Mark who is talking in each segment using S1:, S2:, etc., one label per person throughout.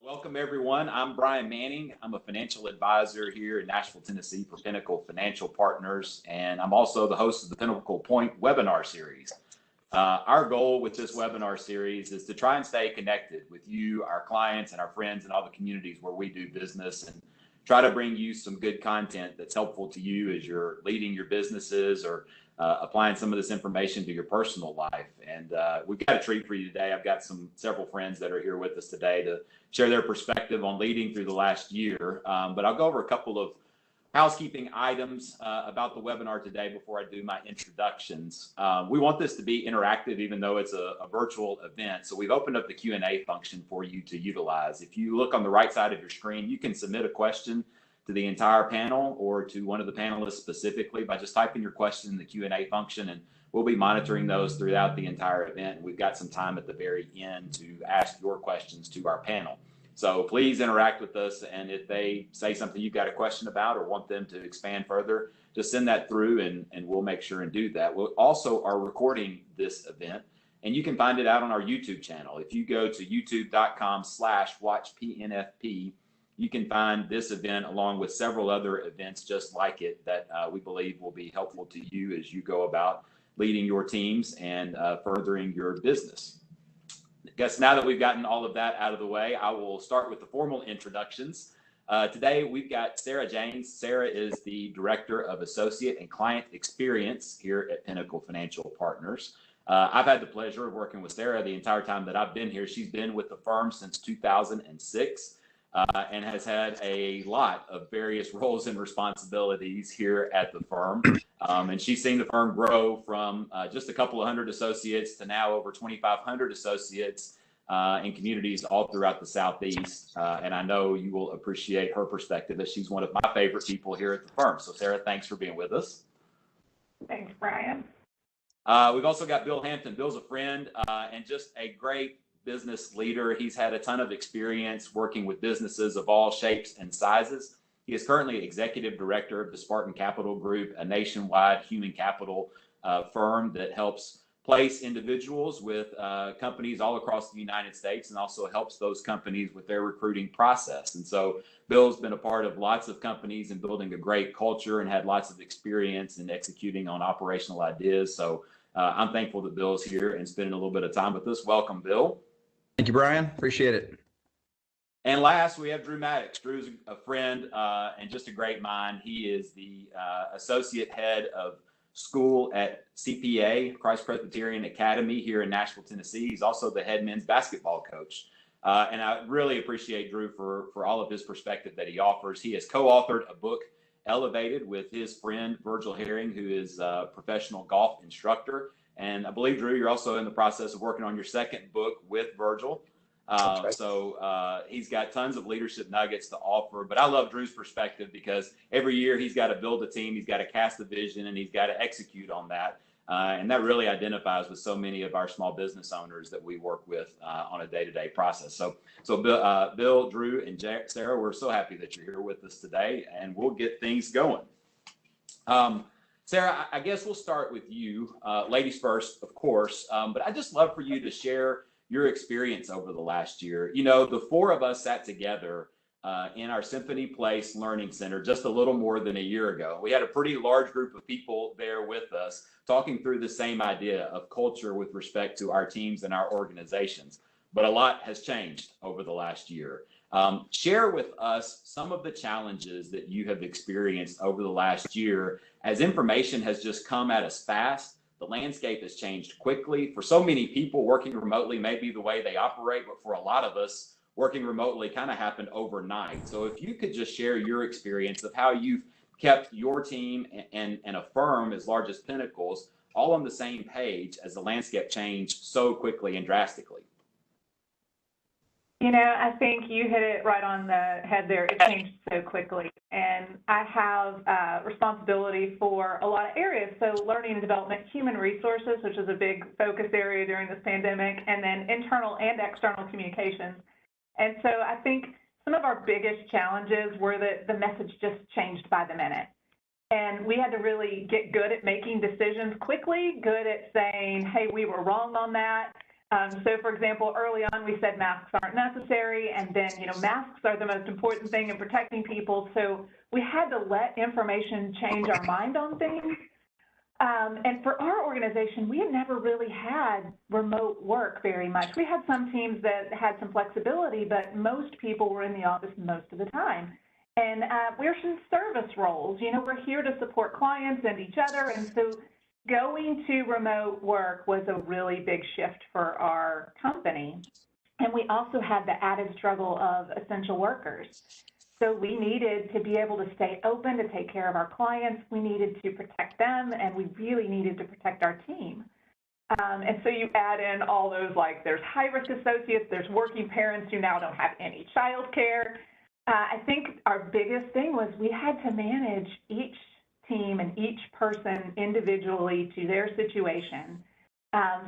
S1: Welcome, everyone. I'm Brian Manning. I'm a financial advisor here in Nashville, Tennessee for Pinnacle Financial Partners, and I'm also the host of the Pinnacle Point webinar series. Our goal with this webinar series is to try and stay connected with you, our clients, and our friends in all the communities where we do business, and try to bring you some good content that's helpful to you as you're leading your businesses or applying some of this information to your personal life. And we've got a treat for you today. I've got several friends that are here with us today to share their perspective on leading through the last year. But I'll go over a couple of housekeeping items about the webinar today before I do my introductions. We want this to be interactive, even though it's a virtual event. So we've opened up the Q&A function for you to utilize. If you look on the right side of your screen, you can submit a question to the entire panel or to one of the panelists specifically by just typing your question in the Q&A function, and we'll be monitoring those throughout the entire event. We've got some time at the very end to ask your questions to our panel. So please interact with us, and if they say something you've got a question about or want them to expand further, just send that through and we'll make sure and do that. We also are recording this event, and you can find it out on our YouTube channel. If you go to youtube.com/watchpnfp, you can find this event along with several other events just like it that we believe will be helpful to you as you go about leading your teams and furthering your business. I guess now that we've gotten all of that out of the way, I will start with the formal introductions. Today, we've got Sarae Janes. Sarae is the Director of Associate and Client Experience here at Pinnacle Financial Partners. I've had the pleasure of working with Sarae the entire time that I've been here. She's been with the firm since 2006. And has had a lot of various roles and responsibilities here at the firm. And she's seen the firm grow from just a couple of hundred associates to now over 2,500 associates in communities all throughout the Southeast. And I know you will appreciate her perspective, as she's one of my favorite people here at the firm. So Sarae, thanks for being with us.
S2: Thanks, Brian.
S1: We've also got Bill Hampton. Bill's a friend and just a great business leader. He's had a ton of experience working with businesses of all shapes and sizes. He is currently executive director of the Spartan Capital Group, a nationwide human capital firm that helps place individuals with companies all across the United States and also helps those companies with their recruiting process. And so Bill's been a part of lots of companies and building a great culture and had lots of experience in executing on operational ideas. So I'm thankful that Bill's here and spending a little bit of time with us. Welcome, Bill.
S3: Thank you, Brian. Appreciate it.
S1: And last, we have Drew Maddox. Drew's a friend and just a great mind. He is the associate head of school at CPA, Christ Presbyterian Academy here in Nashville, Tennessee. He's also the head men's basketball coach. And I really appreciate Drew for all of his perspective that he offers. He has co-authored a book, Elevated, with his friend Virgil Herring, who is a professional golf instructor. And I believe, Drew, you're also in the process of working on your second book with Virgil.
S3: Right.
S1: So he's got tons of leadership nuggets to offer. But I love Drew's perspective because every year he's got to build a team, he's got to cast a vision, and he's got to execute on that. And that really identifies with so many of our small business owners that we work with on a day-to-day process. So Bill, Drew, and Sarae, we're so happy that you're here with us today, and we'll get things going. Sarae, I guess we'll start with you, ladies first, of course, but I'd just love for you to share your experience over the last year. You know, the four of us sat together in our Symphony Place Learning Center just a little more than a year ago. We had a pretty large group of people there with us talking through the same idea of culture with respect to our teams and our organizations. But a lot has changed over the last year. Share with us some of the challenges that you have experienced over the last year as information has just come at us fast. The landscape has changed quickly. For so many people, working remotely may be the way they operate, but for a lot of us, working remotely kind of happened overnight. So if you could just share your experience of how you've kept your team and a firm as large as Pinnacle's all on the same page as the landscape changed so quickly and drastically.
S2: You know, I think you hit it right on the head there. It changed so quickly. And I have responsibility for a lot of areas. So learning and development, human resources, which is a big focus area during this pandemic, and then internal and external communications. And so I think some of our biggest challenges were that the message just changed by the minute. And we had to really get good at making decisions quickly, good at saying, hey, we were wrong on that. So for example, early on we said masks aren't necessary, and then, masks are the most important thing in protecting people. So we had to let information change our mind on things. And for our organization, we had never really had remote work very much. We had some teams that had some flexibility, but most people were in the office most of the time. And we're in service roles. We're here to support clients and each other. And so going to remote work was a really big shift for our company. And we also had the added struggle of essential workers. So we needed to be able to stay open to take care of our clients. We needed to protect them, and we really needed to protect our team. And so you add in all those, like there's high-risk associates, there's working parents who now don't have any child care. I think our biggest thing was we had to manage each team and each person individually to their situation.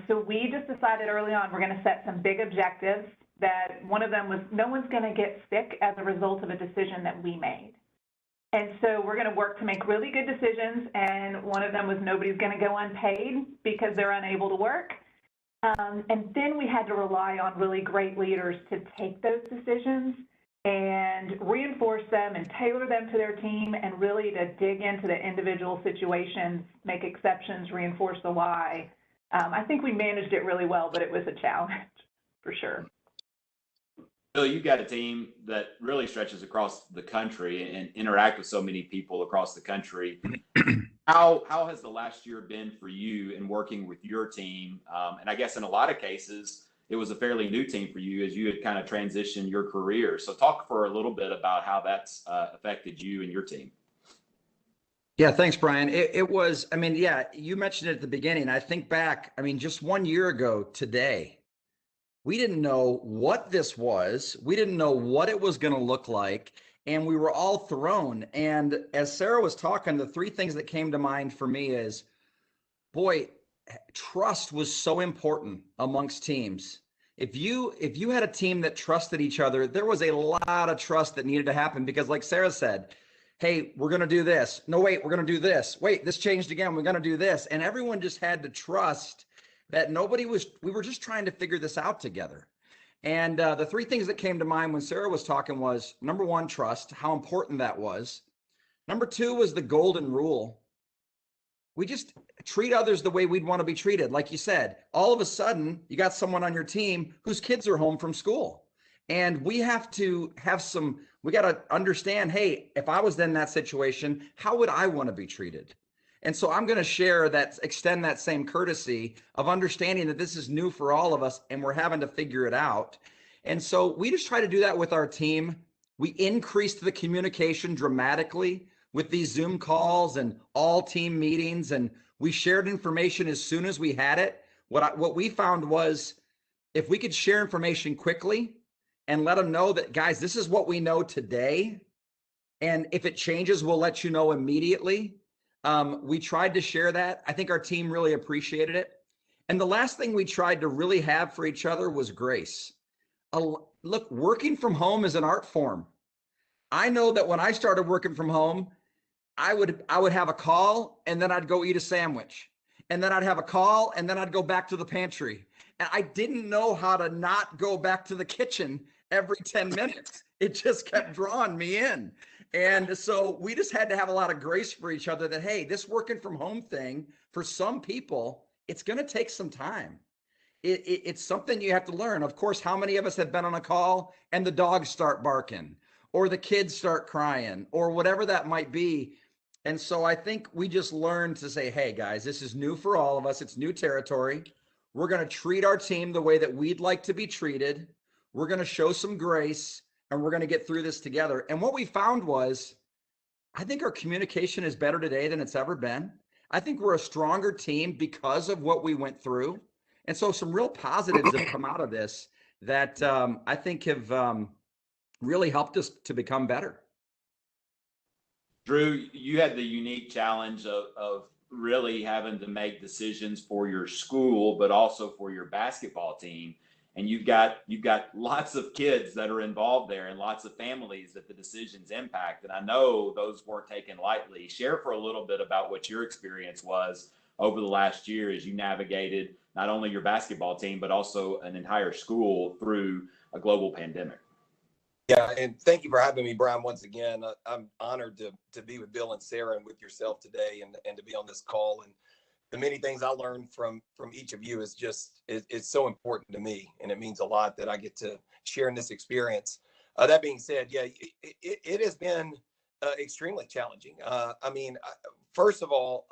S2: So we just decided early on we're going to set some big objectives. That one of them was no one's going to get sick as a result of a decision that we made. And so we're going to work to make really good decisions, and one of them was nobody's going to go unpaid because they're unable to work. And then we had to rely on really great leaders to take those decisions and reinforce them and tailor them to their team, and really to dig into the individual situations, make exceptions, reinforce the why. I think we managed it really well, but it was a challenge for sure.
S1: Bill, you've got a team that really stretches across the country and interact with so many people across the country. How has the last year been for you in working with your team? And I guess in a lot of cases, it was a fairly new team for you as you had kind of transitioned your career. So talk for a little bit about how that's affected you and your team.
S3: Yeah, thanks, Brian. It was, you mentioned it at the beginning. I think back, just 1 year ago today, we didn't know what this was. We didn't know what it was going to look like. And we were all thrown. And as Sarah was talking, the three things that came to mind for me is, boy, trust was so important amongst teams. If you had a team that trusted each other, there was a lot of trust that needed to happen, because like Sarah said, hey, we're going to do this. No, wait, we're going to do this. Wait, this changed again. We're going to do this. And everyone just had to trust that we were just trying to figure this out together. And the three things that came to mind when Sarah was talking was, number one, trust, how important that was. Number two was the golden rule. We just treat others the way we'd want to be treated. Like you said, all of a sudden you got someone on your team whose kids are home from school. And we got to understand, hey, if I was in that situation, how would I want to be treated? And so I'm going to extend that same courtesy of understanding that this is new for all of us and we're having to figure it out. And so we just try to do that with our team. We increased the communication dramatically with these Zoom calls and all team meetings, and we shared information as soon as we had it. What we found was, if we could share information quickly and let them know that, guys, this is what we know today, and if it changes, we'll let you know immediately. We tried to share that. I think our team really appreciated it. And the last thing we tried to really have for each other was grace. Look, working from home is an art form. I know that when I started working from home, I would have a call, and then I'd go eat a sandwich, and then I'd have a call, and then I'd go back to the pantry. And I didn't know how to not go back to the kitchen every 10 minutes. It just kept drawing me in. And so we just had to have a lot of grace for each other that, hey, this working from home thing, for some people, it's going to take some time. It's something you have to learn. Of course, how many of us have been on a call and the dogs start barking, or the kids start crying, or whatever that might be? And so I think we just learned to say, hey, guys, this is new for all of us. It's new territory. We're going to treat our team the way that we'd like to be treated. We're going to show some grace, and we're going to get through this together. And what we found was, I think our communication is better today than it's ever been. I think we're a stronger team because of what we went through. And so some real positives have come out of this that I think have really helped us to become better.
S1: Drew, you had the unique challenge of really having to make decisions for your school, but also for your basketball team. And you've got lots of kids that are involved there, and lots of families that the decisions impact. And I know those weren't taken lightly. Share for a little bit about what your experience was over the last year as you navigated not only your basketball team, but also an entire school through a global pandemic.
S4: Yeah, and thank you for having me, Brian, once again. I'm honored to be with Bill and Sarah and with yourself today, and to be on this call. And the many things I learned from each of you is just, it's so important to me, and it means a lot that I get to share in this experience. That being said, yeah, it has been extremely challenging. I mean, first of all,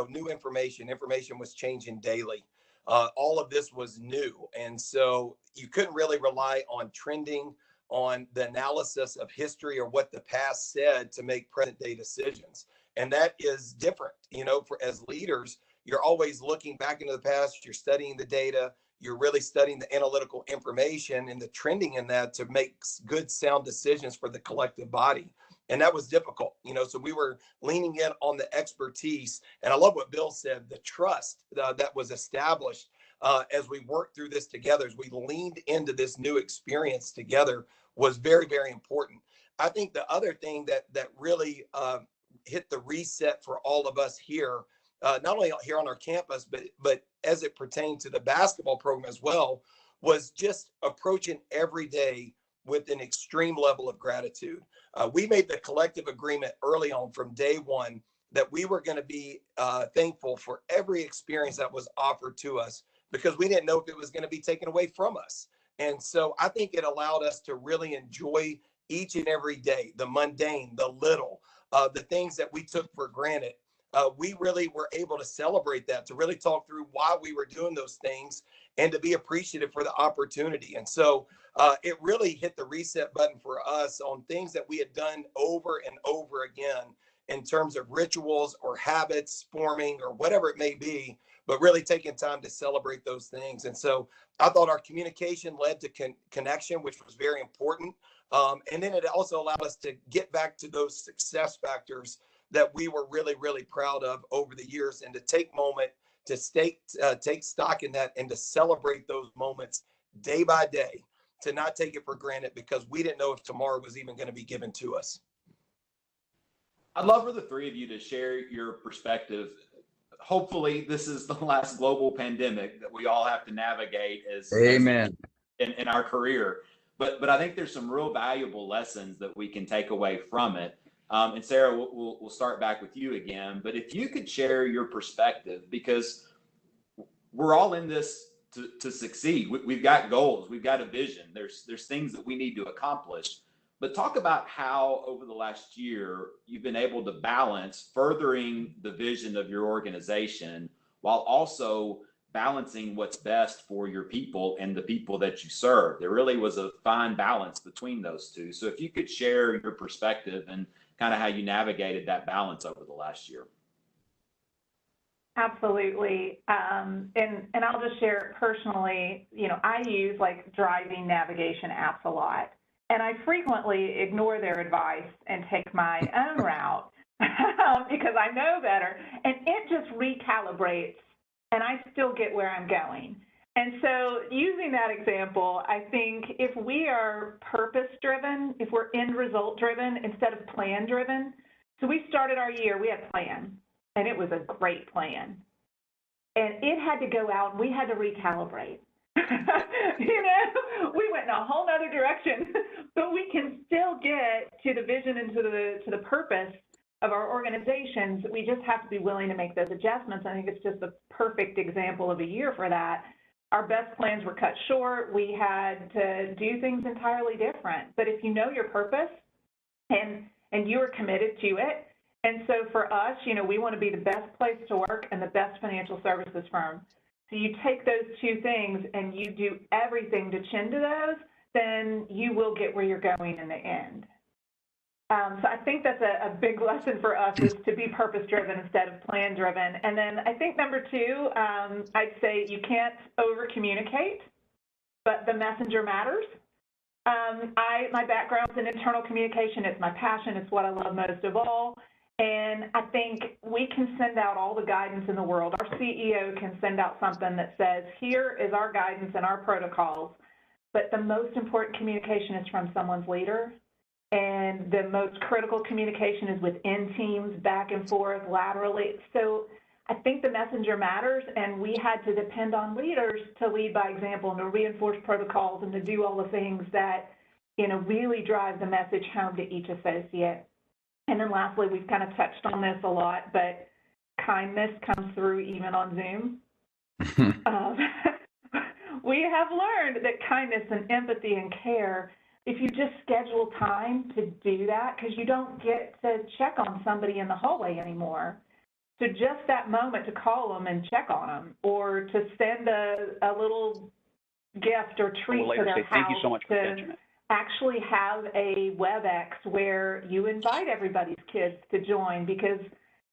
S4: new information was changing daily. All of this was new, and so you couldn't really rely on trending, on the analysis of history or what the past said to make present day decisions. And that is different. For as leaders, you're always looking back into the past, you're studying the data, you're really studying the analytical information and the trending in that to make good, sound decisions for the collective body. And that was difficult, so we were leaning in on the expertise. And I love what Bill said, the trust that was established as we worked through this together, as we leaned into this new experience together, was very, very important. I think the other thing that really hit the reset for all of us here, not only here on our campus, but as it pertained to the basketball program as well, was just approaching every day with an extreme level of gratitude. We made the collective agreement early on from day one that we were going to be thankful for every experience that was offered to us, because we didn't know if it was going to be taken away from us. And so I think it allowed us to really enjoy each and every day, the mundane, the little, the things that we took for granted. We really were able to celebrate that, to really talk through why we were doing those things, and to be appreciative for the opportunity. And so it really hit the reset button for us on things that we had done over and over again in terms of rituals or habits forming or whatever it may be, but really taking time to celebrate those things. And so I thought our communication led to connection, which was very important. And then it also allowed us to get back to those success factors that we were really, really proud of over the years, and to take moment to take stock in that, and to celebrate those moments day by day, to not take it for granted, because we didn't know if tomorrow was even going to be given to us.
S1: I'd love for the three of you to share your perspective. Hopefully this is the last global pandemic that we all have to navigate as
S3: Amen.
S1: in our career. But I think there's some real valuable lessons that we can take away from it. And Sarah, we'll start back with you again. But if you could share your perspective, because we're all in this to succeed. We've got goals, we've got a vision. There's things that we need to accomplish. But talk about how over the last year you've been able to balance furthering the vision of your organization while also balancing what's best for your people and the people that you serve. There really was a fine balance between those two. So if you could share your perspective and kind of how you navigated that balance over the last year.
S2: Absolutely. And I'll just share personally, I use driving navigation apps a lot. And I frequently ignore their advice and take my own route because I know better. And it just recalibrates, and I still get where I'm going. And so using that example, I think if we are purpose-driven, if we're end result-driven instead of plan-driven, so we started our year, we had a plan, and it was a great plan. And it had to go out, and we had to recalibrate. We went in a whole other direction, but we can still get to the vision and to the purpose of our organizations. We just have to be willing to make those adjustments. I think it's just a perfect example of a year for that. Our best plans were cut short. We had to do things entirely different. But if you know your purpose and you are committed to it, and so for us, we want to be the best place to work and the best financial services firm. So you take those two things and you do everything to chin to those, then you will get where you're going in the end. So I think that's a big lesson for us, is to be purpose-driven instead of plan-driven. And then I think number two, I'd say you can't over-communicate, but the messenger matters. My background's in internal communication. It's my passion. It's what I love most of all. And I think we can send out all the guidance in the world. Our CEO can send out something that says, here is our guidance and our protocols. But the most important communication is from someone's leader. And the most critical communication is within teams, back and forth, laterally. So I think the messenger matters, and we had to depend on leaders to lead by example and to reinforce protocols and to do all the things that, really drive the message home to each associate. And then lastly, we've kind of touched on this a lot, but kindness comes through even on Zoom. We have learned that kindness and empathy and care, if you just schedule time to do that, because you don't get to check on somebody in the hallway anymore. So just that moment to call them and check on them, or to send a little gift or treat to their house.
S5: Thank you so much for catching it.
S2: Actually have a Webex where you invite everybody's kids to join, because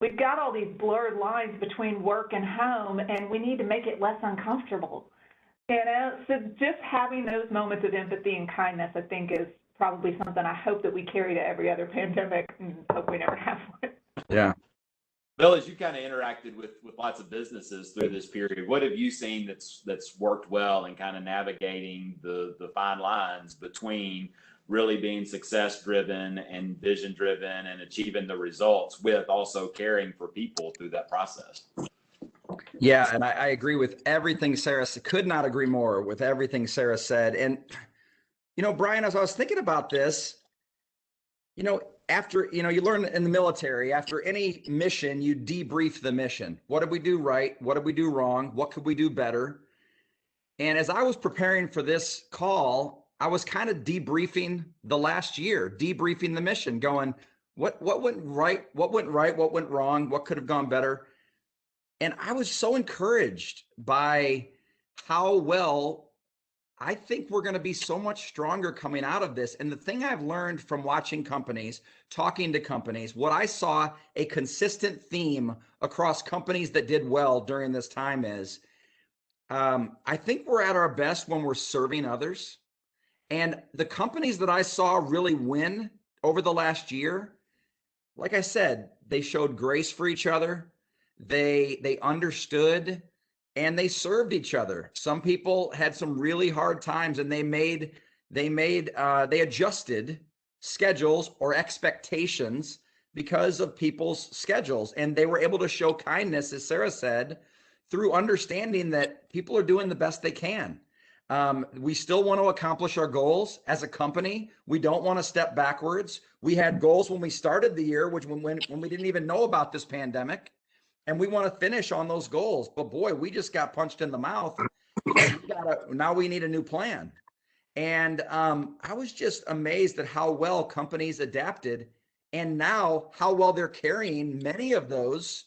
S2: we've got all these blurred lines between work and home, and we need to make it less uncomfortable. So just having those moments of empathy and kindness, I think, is probably something I hope that we carry to every other pandemic, and hope we never have one.
S3: Yeah.
S1: Bill, as you kind of interacted with lots of businesses through this period, what have you seen that's worked well in kind of navigating the fine lines between really being success driven and vision driven and achieving the results with also caring for people through that process?
S3: Yeah, and I agree with everything Sarah said. Could not agree more with everything Sarah said. And, Brian, as I was thinking about this, after, you learn in the military, after any mission, you debrief the mission. What did we do right? What did we do wrong? What could we do better? And as I was preparing for this call, I was kind of debriefing the last year, debriefing the mission, going, what went right? What went right? What went wrong? What could have gone better? And I was so encouraged by how well I think we're going to be so much stronger coming out of this. And the thing I've learned from watching companies, talking to companies, what I saw a consistent theme across companies that did well during this time is, I think we're at our best when we're serving others. And the companies that I saw really win over the last year, like I said, they showed grace for each other. They understood and they served each other. Some people had some really hard times, and they adjusted schedules or expectations because of people's schedules. And they were able to show kindness, as Sarah said, through understanding that people are doing the best they can. We still want to accomplish our goals as a company. We don't want to step backwards. We had goals when we started the year, which when we didn't even know about this pandemic. And we want to finish on those goals. But boy, we just got punched in the mouth because now we need a new plan. And I was just amazed at how well companies adapted, and now how well they're carrying many of those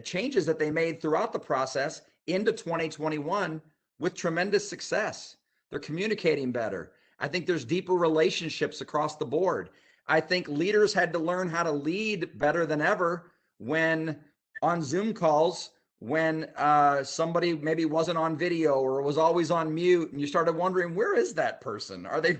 S3: changes that they made throughout the process into 2021 with tremendous success. They're communicating better. I think there's deeper relationships across the board. I think leaders had to learn how to lead better than ever when on Zoom calls, when somebody maybe wasn't on video or was always on mute, and you started wondering, where is that person? Are they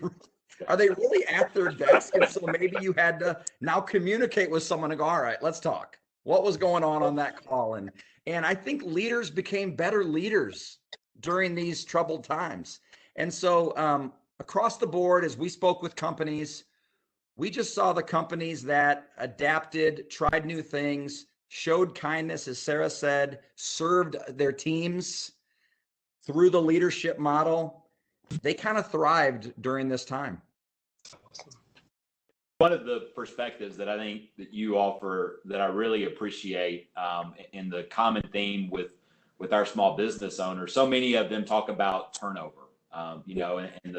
S3: really at their desk? And so maybe you had to now communicate with someone and go, all right, let's talk. What was going on that call? And I think leaders became better leaders during these troubled times. And so across the board, as we spoke with companies, we just saw the companies that adapted, tried new things, showed kindness, as Sarah said, served their teams through the leadership model. They kind of thrived during this time.
S1: One of the perspectives that I think that you offer that I really appreciate in the common theme with our small business owners, so many of them talk about turnover. And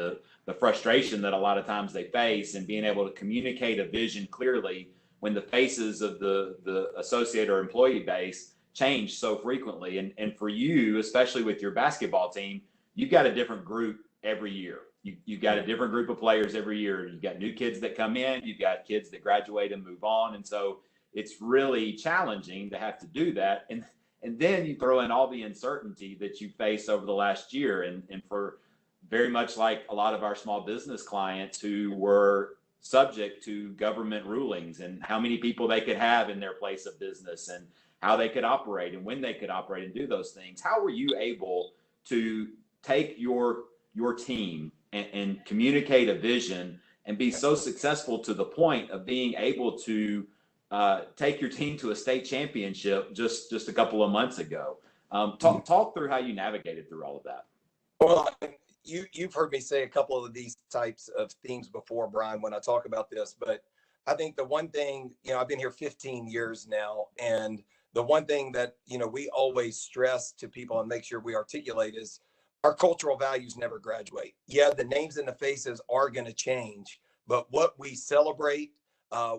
S1: the frustration that a lot of times they face, and being able to communicate a vision clearly when the faces of the associate or employee base change so frequently. And for you, especially with your basketball team, you've got a different group every year. You've got a different group of players every year. You've got new kids that come in, you've got kids that graduate and move on. And so it's really challenging to have to do that. And then you throw in all the uncertainty that you face over the last year. And for very much like a lot of our small business clients who were subject to government rulings and how many people they could have in their place of business and how they could operate and when they could operate and do those things. How were you able to take your team and communicate a vision and be so successful to the point of being able to take your team to a state championship just a couple of months ago. Talk through how you navigated through all of that.
S4: Well, you've heard me say a couple of these types of themes before, Brian, when I talk about this, but I think the one thing, I've been here 15 years now, and the one thing that, we always stress to people and make sure we articulate is our cultural values never graduate. Yeah, the names and the faces are going to change, but what we celebrate,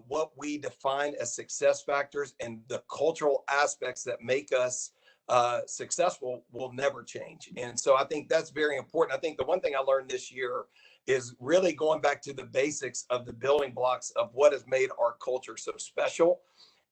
S4: what we define as success factors, and the cultural aspects that make us successful will never change. And so I think that's very important. I think the one thing I learned this year is really going back to the basics of the building blocks of what has made our culture so special,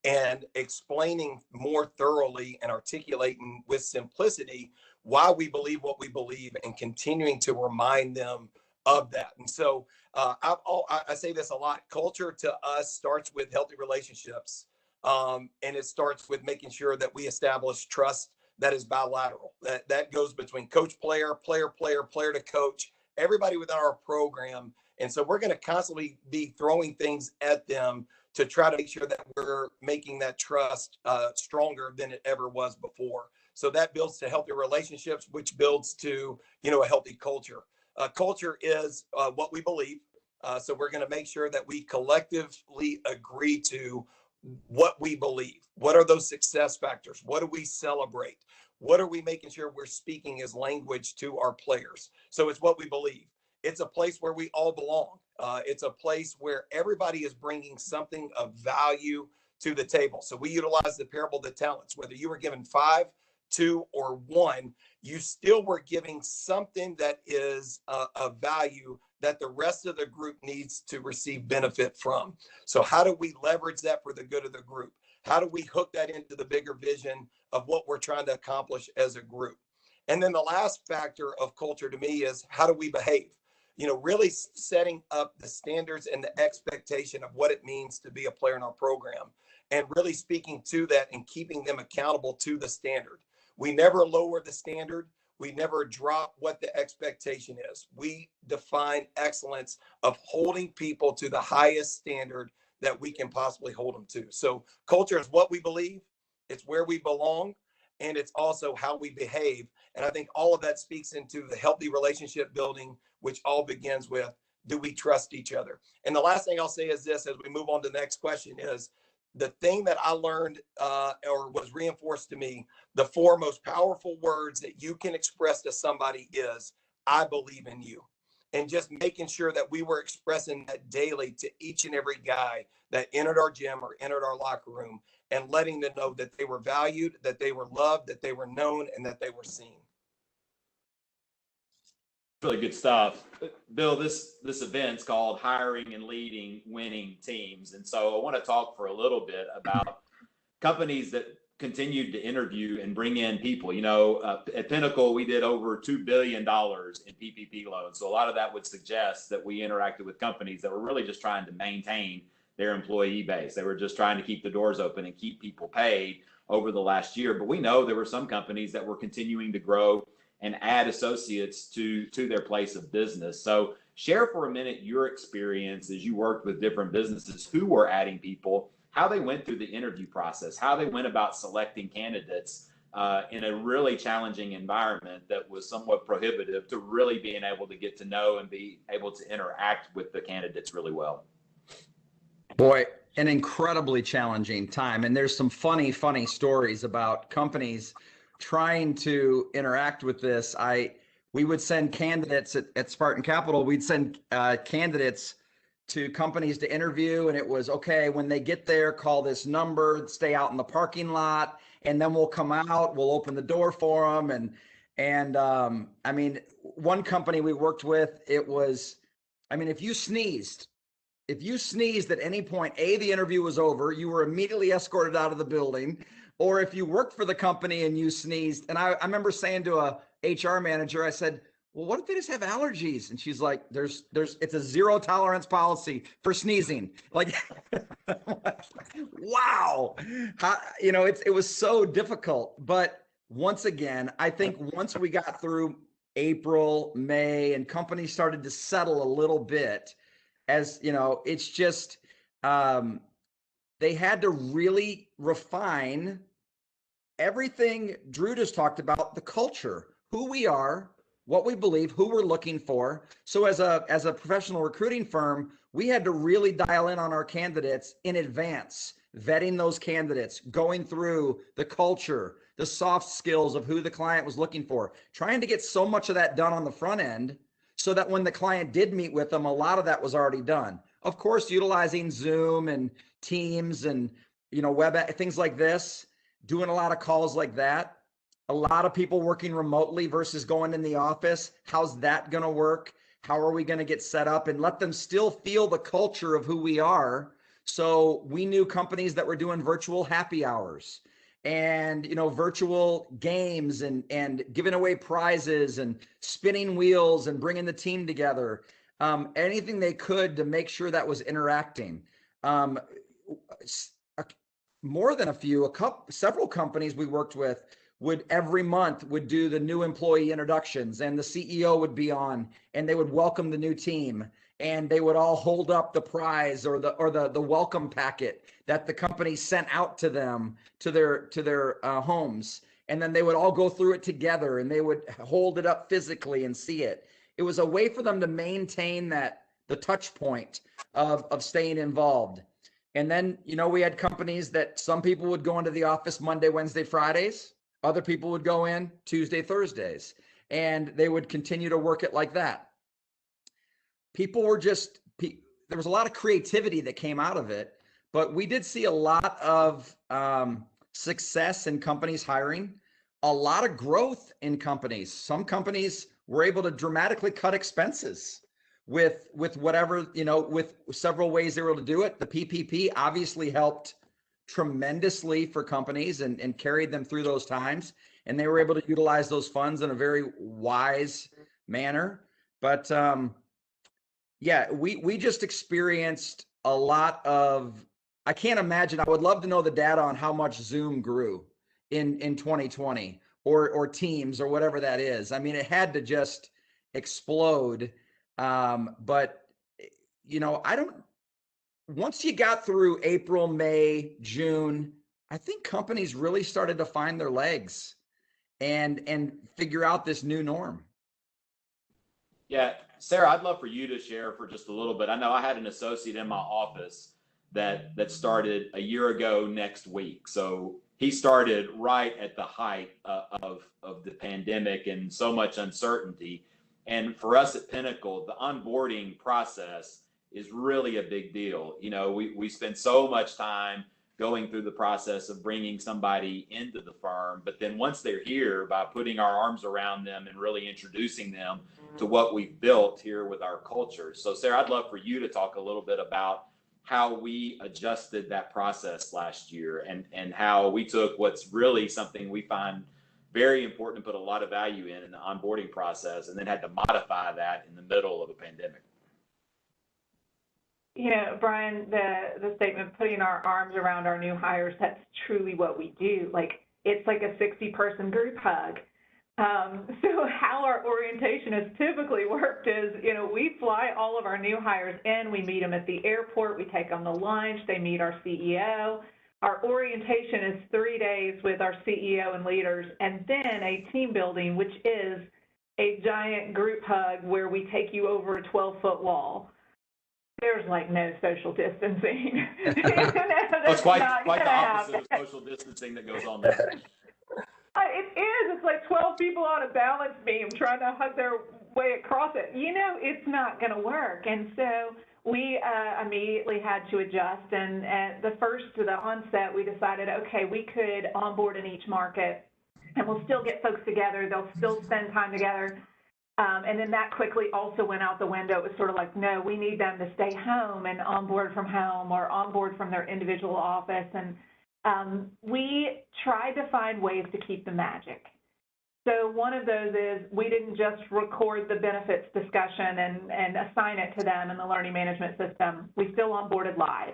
S4: and explaining more thoroughly and articulating with simplicity why we believe what we believe, and continuing to remind them of that. And so I say this a lot. Culture to us starts with healthy relationships. And it starts with making sure that we establish trust that is bilateral. That goes between coach, player, player to coach, everybody within our program. And so we're going to constantly be throwing things at them to try to make sure that we're making that trust stronger than it ever was before. So that builds to healthy relationships, which builds to, a healthy culture. Culture is what we believe. So we're going to make sure that we collectively agree to what we believe. What are those success factors? What do we celebrate? What are we making sure we're speaking as language to our players? So it's what we believe. It's a place where we all belong. It's a place where everybody is bringing something of value to the table. So we utilize the parable of the talents. Whether you were given 5, 2, or 1, you still were giving something that is of value that the rest of the group needs to receive benefit from. So how do we leverage that for the good of the group? How do we hook that into the bigger vision of what we're trying to accomplish as a group? And then the last factor of culture to me is, how do we behave? Really setting up the standards and the expectation of what it means to be a player in our program, and really speaking to that and keeping them accountable to the standard. We never lower the standard. We never drop what the expectation is. We define excellence of holding people to the highest standard that we can possibly hold them to. So culture is what we believe, it's where we belong, and it's also how we behave. And I think all of that speaks into the healthy relationship building, which all begins with, do we trust each other? And the last thing I'll say is this, as we move on to the next question, is the thing that I learned or was reinforced to me, the 4 most powerful words that you can express to somebody is, I believe in you. And just making sure that we were expressing that daily to each and every guy that entered our gym or entered our locker room, and letting them know that they were valued, that they were loved, that they were known, and that they were seen.
S1: Really good stuff. Bill, this event's called Hiring and Leading Winning Teams. And so I want to talk for a little bit about companies that continued to interview and bring in people. At Pinnacle, we did over $2 billion in PPP loans. So a lot of that would suggest that we interacted with companies that were really just trying to maintain their employee base. They were just trying to keep the doors open and keep people paid over the last year. But we know there were some companies that were continuing to grow and add associates to their place of business. So share for a minute your experience as you worked with different businesses who were adding people, how they went through the interview process, how they went about selecting candidates in a really challenging environment that was somewhat prohibitive to really being able to get to know and be able to interact with the candidates really well.
S3: Boy, an incredibly challenging time. And there's some funny stories about companies trying to interact with this. We would send candidates at Spartan Capital, we'd send candidates to companies to interview, and it was, okay, when they get there, call this number, stay out in the parking lot, and then we'll come out, we'll open the door for them. And I mean, one company we worked with, it was, I mean, if you sneezed at any point, the interview was over, you were immediately escorted out of the building. Or if you worked for the company and you sneezed, and I remember saying to a HR manager, I said, well, what if they just have allergies? And she's like, it's a 0 tolerance policy for sneezing. Like, wow. It was so difficult. But once again, I think once we got through April, May, and companies started to settle a little bit, as it's just, they had to really refine everything Drew just talked about, the culture, who we are, what we believe, who we're looking for. So as a professional recruiting firm, we had to really dial in on our candidates in advance, vetting those candidates, going through the culture, the soft skills of who the client was looking for, trying to get so much of that done on the front end so that when the client did meet with them, a lot of that was already done. Of course, utilizing Zoom and Teams and, Webex, things like this, doing a lot of calls like that. A lot of people working remotely versus going in the office. How's that going to work? How are we going to get set up and let them still feel the culture of who we are? So we knew companies that were doing virtual happy hours and, virtual games and giving away prizes and spinning wheels and bringing the team together. Anything they could to make sure that was interacting. More than several companies we worked with would every month would do the new employee introductions, and the CEO would be on and they would welcome the new team, and they would all hold up the prize or the welcome packet that the company sent out to them to their homes. And then they would all go through it together and they would hold it up physically and see it. It was a way for them to maintain the touch point of staying involved. And then, we had companies that some people would go into the office Monday, Wednesday, Fridays. Other people would go in Tuesday, Thursdays, and they would continue to work it like that. People were there was a lot of creativity that came out of it, but we did see a lot of success in companies hiring, a lot of growth in companies. Some companies were able to dramatically cut expenses with whatever, with several ways they were able to do it. The PPP obviously helped tremendously for companies and carried them through those times. And they were able to utilize those funds in a very wise manner. But we just experienced a lot of, I can't imagine, I would love to know the data on how much Zoom grew in 2020 or Teams or whatever that is. I mean, it had to just explode. But once you got through April, May, June, I think companies really started to find their legs and figure out this new norm.
S1: Yeah, Sarah, I'd love for you to share for just a little bit. I know I had an associate in my office that started a year ago next week. So he started right at the height of the pandemic and so much uncertainty. And for us at Pinnacle, the onboarding process is really a big deal. We spend so much time going through the process of bringing somebody into the firm, but then once they're here, by putting our arms around them and really introducing them to what we've built here with our culture. So Sarah, I'd love for you to talk a little bit about how we adjusted that process last year and how we took what's really something we find very important to put a lot of value in the onboarding process, and then had to modify that in the middle of a pandemic.
S2: Brian, the statement, putting our arms around our new hires, that's truly what we do. It's like a 60-person group hug. So how our orientation has typically worked is, we fly all of our new hires in, we meet them at the airport, we take them to lunch, they meet our CEO. Our orientation is 3 days with our CEO and leaders, and then a team building, which is a giant group hug where we take you over a 12-foot wall. There's no social distancing.
S1: It's quite the opposite of social distancing that goes on there.
S2: It is. It's like 12 people on a balance beam trying to hug their way across it. It's not going to work. And so we immediately had to adjust. And at the onset, we decided, okay, we could onboard in each market and we'll still get folks together. They'll still spend time together. And then that quickly also went out the window. It was sort of like, no, we need them to stay home and onboard from home or onboard from their individual office. And we tried to find ways to keep the magic. So one of those is we didn't just record the benefits discussion and assign it to them in the learning management system. We still onboarded live.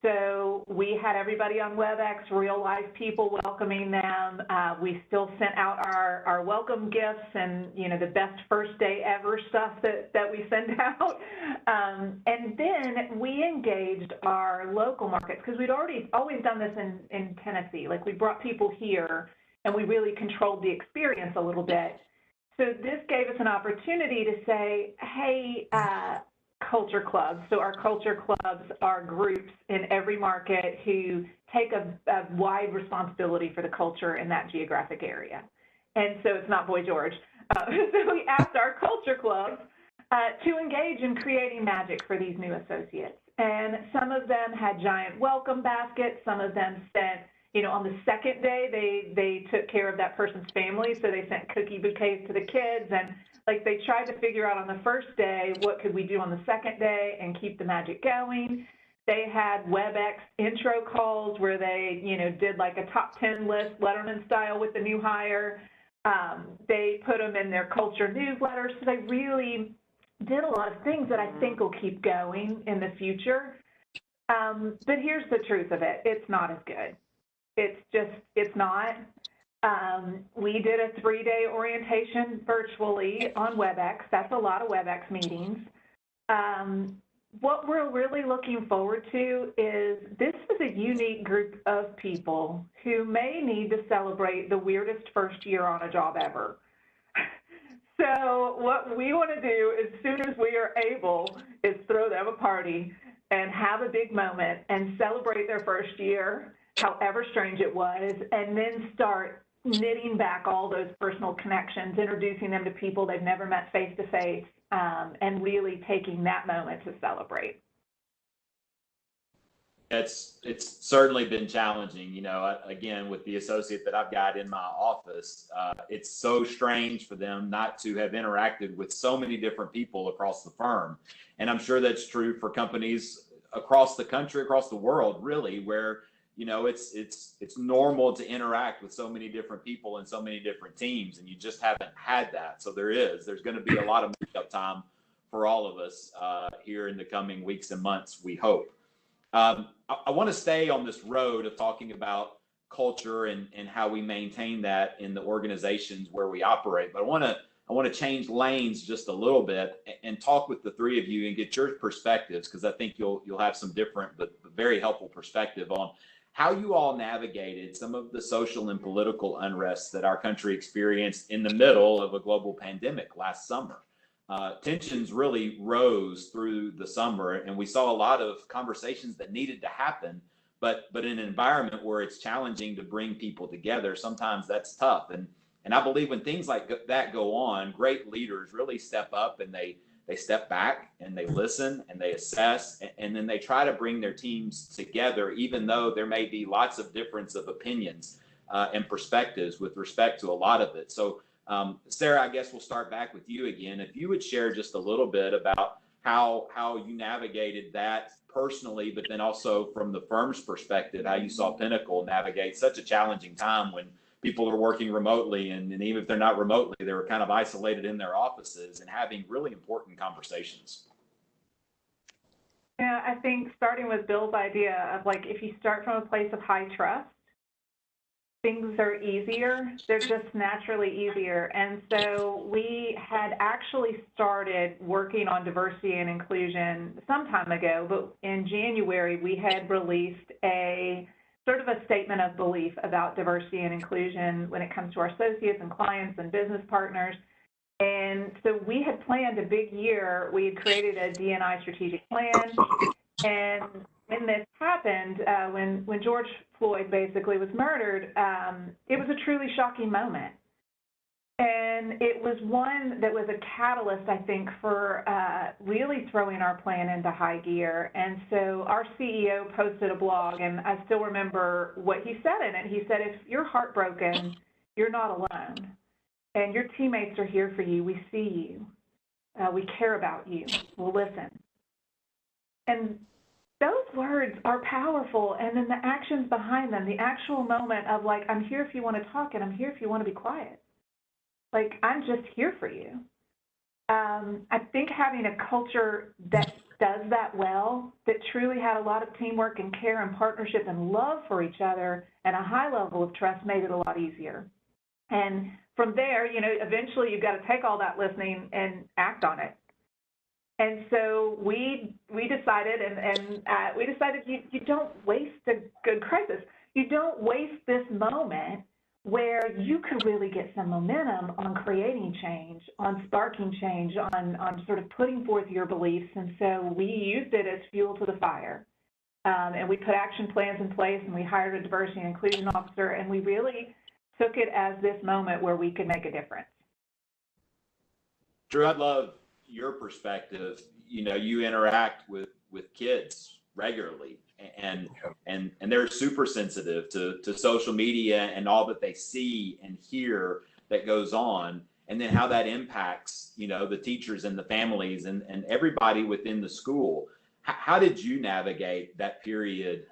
S2: So we had everybody on Webex, real life people welcoming them. We still sent out our welcome gifts and, you know, the best first day ever stuff that we send out. And then we engaged our local markets because we'd always done this in Tennessee. Like, we brought people here and we really controlled the experience a little bit. So this gave us an opportunity to say, hey, culture clubs. So our culture clubs are groups in every market who take a wide responsibility for the culture in that geographic area. And so it's not Boy George. So we asked our culture clubs to engage in creating magic for these new associates. And some of them had giant welcome baskets. Some of them sent, you know, on the second day, they took care of that person's family. So they sent cookie bouquets to the kids, and like, they tried to figure out on the first day, what could we do on the second day and keep the magic going. They had Webex intro calls where they, you know, did like a top 10 list, Letterman style, with the new hire. They put them in their culture newsletter. So they really did a lot of things that I think will keep going in the future. But here's the truth of it. It's not as good. It's not. We did a 3-day orientation virtually on Webex. That's a lot of Webex meetings. What we're really looking forward to is this is a unique group of people who may need to celebrate the weirdest first year on a job ever. So what we want to do as soon as we are able is throw them a party and have a big moment and celebrate their first year, however strange it was, and then start knitting back all those personal connections, introducing them to people they've never met face-to-face, and really taking that moment to celebrate.
S1: It's certainly been challenging. You know, again, with the associate that I've got in my office, it's so strange for them not to have interacted with so many different people across the firm. And I'm sure that's true for companies across the country, across the world, really, where, you know, it's normal to interact with so many different people and so many different teams, and you just haven't had that. So there's going to be a lot of makeup time for all of us here in the coming weeks and months, we hope. I want to stay on this road of talking about culture and how we maintain that in the organizations where we operate. But I want to change lanes just a little bit and talk with the three of you and get your perspectives, because I think you'll have some different but very helpful perspective on how you all navigated some of the social and political unrest that our country experienced in the middle of a global pandemic last summer. Tensions really rose through the summer, and we saw a lot of conversations that needed to happen, but in an environment where it's challenging to bring people together, sometimes that's tough. And I believe when things like that go on, great leaders really step up and they step back and they listen and they assess, and then they try to bring their teams together, even though there may be lots of difference of opinions and perspectives with respect to a lot of it. So Sarah, I guess we'll start back with you again. If you would share just a little bit about how you navigated that personally, but then also from the firm's perspective, how you saw Pinnacle navigate such a challenging time when people are working remotely, and even if they're not remotely, they were kind of isolated in their offices and having really important conversations.
S2: Yeah, I think starting with Bill's idea of, like, if you start from a place of high trust, things are easier. They're just naturally easier. And so we had actually started working on diversity and inclusion some time ago, but in January, we had released a sort of a statement of belief about diversity and inclusion when it comes to our associates and clients and business partners. And so we had planned a big year. We had created a D&I strategic plan. And when this happened, when George Floyd basically was murdered, it was a truly shocking moment. And it was one that was a catalyst, I think, for really throwing our plan into high gear. And so our CEO posted a blog, and I still remember what he said in it. He said, if you're heartbroken, you're not alone. And your teammates are here for you. We see you. We care about you. We'll listen. And those words are powerful. And then the actions behind them, the actual moment of, like, I'm here if you want to talk, and I'm here if you want to be quiet. Like, I'm just here for you. I think having a culture that does that well, that truly had a lot of teamwork and care and partnership and love for each other and a high level of trust, made it a lot easier. And from there, you know, eventually you've got to take all that listening and act on it. And so we decided, we decided you don't waste a good crisis. You don't waste this moment where you could really get some momentum on creating change, on sparking change, on sort of putting forth your beliefs. And so we used it as fuel to the fire. And we put action plans in place, and we hired a diversity and inclusion officer, and we really took it as this moment where we could make a difference.
S1: Drew, I'd love your perspective. You know, you interact with kids regularly, and they're super sensitive to social media and all that they see and hear that goes on, and then how that impacts, you know, the teachers and the families and everybody within the school. How did you navigate that period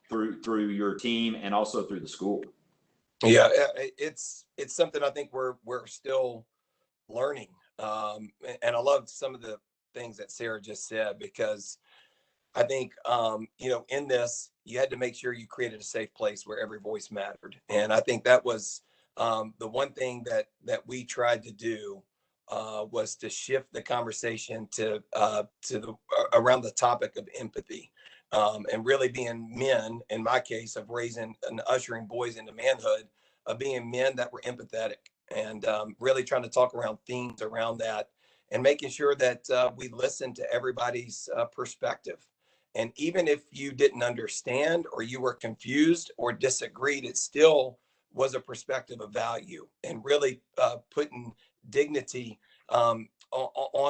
S1: through your team and also through the school?
S4: Yeah, it's something I think we're still learning. And I love some of the things that Sarae just said, because I think, you know, in this, you had to make sure you created a safe place where every voice mattered. And I think that was the one thing that we tried to do, was to shift the conversation to around the topic of empathy, and really being men, in my case, of raising and ushering boys into manhood, of being men that were empathetic, and really trying to talk around themes around that, and making sure that we listen to everybody's perspective. And even if you didn't understand, or you were confused or disagreed, it still was a perspective of value, and really putting dignity on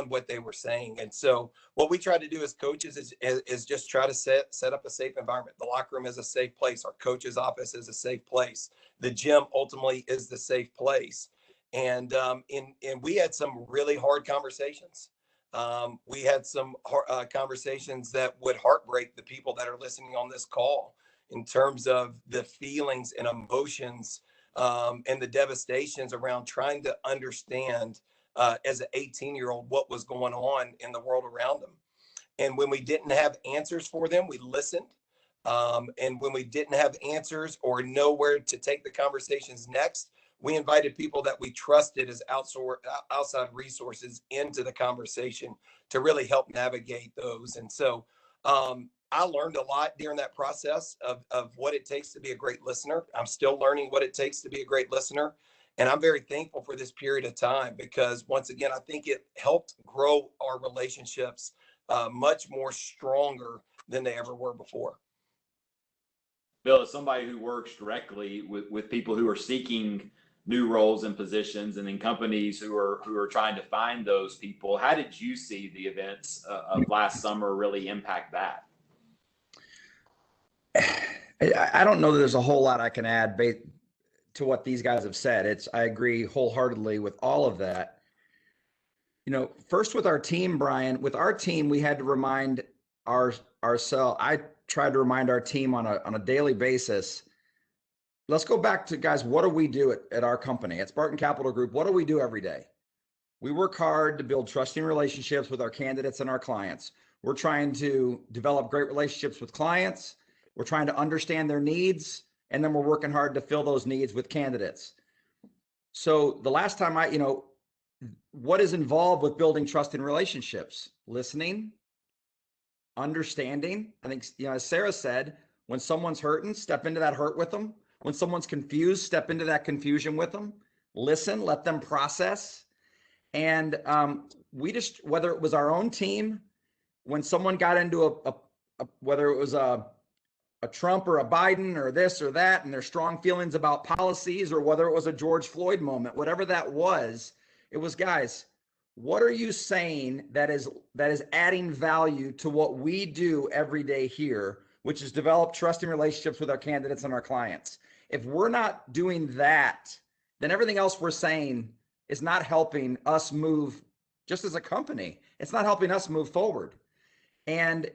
S4: what they were saying. And so what we try to do as coaches is just try to set up a safe environment. The locker room is a safe place. Our coach's office is a safe place. The gym ultimately is the safe place. And we had some really hard conversations. We had some conversations that would heartbreak the people that are listening on this call, in terms of the feelings and emotions, and the devastations around trying to understand, as an 18-year-old, what was going on in the world around them. And when we didn't have answers for them, we listened. And when we didn't have answers or know where to take the conversations next, we invited people that we trusted as outside resources into the conversation to really help navigate those. And so I learned a lot during that process of what it takes to be a great listener. I'm still learning what it takes to be a great listener. And I'm very thankful for this period of time, because once again, I think it helped grow our relationships much more stronger than they ever were before.
S1: Bill, as somebody who works directly with people who are seeking new roles and positions, and then companies who are trying to find those people, how did you see the events of last summer really impact that?
S3: I don't know that there's a whole lot I can add to what these guys have said. I agree wholeheartedly with all of that. You know, first with our team, Brian, we had to remind ourselves. I tried to remind our team on a daily basis. Let's go back to, guys, what do we do at our company, at Spartan Capital Group? What do we do every day? We work hard to build trusting relationships with our candidates and our clients. We're trying to develop great relationships with clients. We're trying to understand their needs, and then we're working hard to fill those needs with candidates. So the last time what is involved with building trust in relationships? Listening, understanding. I think, as Sarae said, when someone's hurting, step into that hurt with them. When someone's confused, step into that confusion with them. Listen, let them process. And whether it was our own team, when someone got into whether it was a Trump or a Biden or this or that, and their strong feelings about policies, or whether it was a George Floyd moment, whatever that was, it was, guys, what are you saying that is adding value to what we do every day here, which is develop trusting relationships with our candidates and our clients? If we're not doing that, then everything else we're saying is not helping us move, just as a company. It's not helping us move forward. And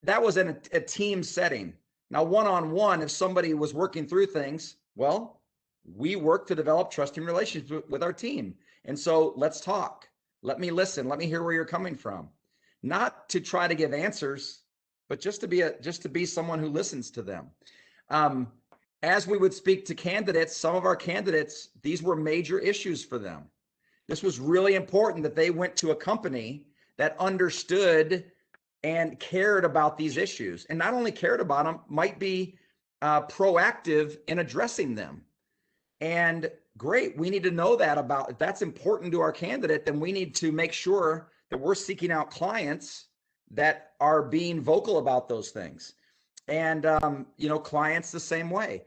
S3: that was in a team setting. Now, one-on-one, if somebody was working through things, well, we work to develop trusting relationships with our team. And so let's talk. Let me listen. Let me hear where you're coming from. not to try to give answers, but just to be someone who listens to them. As we would speak to candidates, some of our candidates, these were major issues for them. This was really important that they went to a company that understood and cared about these issues, and not only cared about them, might be proactive in addressing them. And great, we need to know that about, if that's important to our candidate, then we need to make sure that we're seeking out clients that are being vocal about those things. And, clients the same way.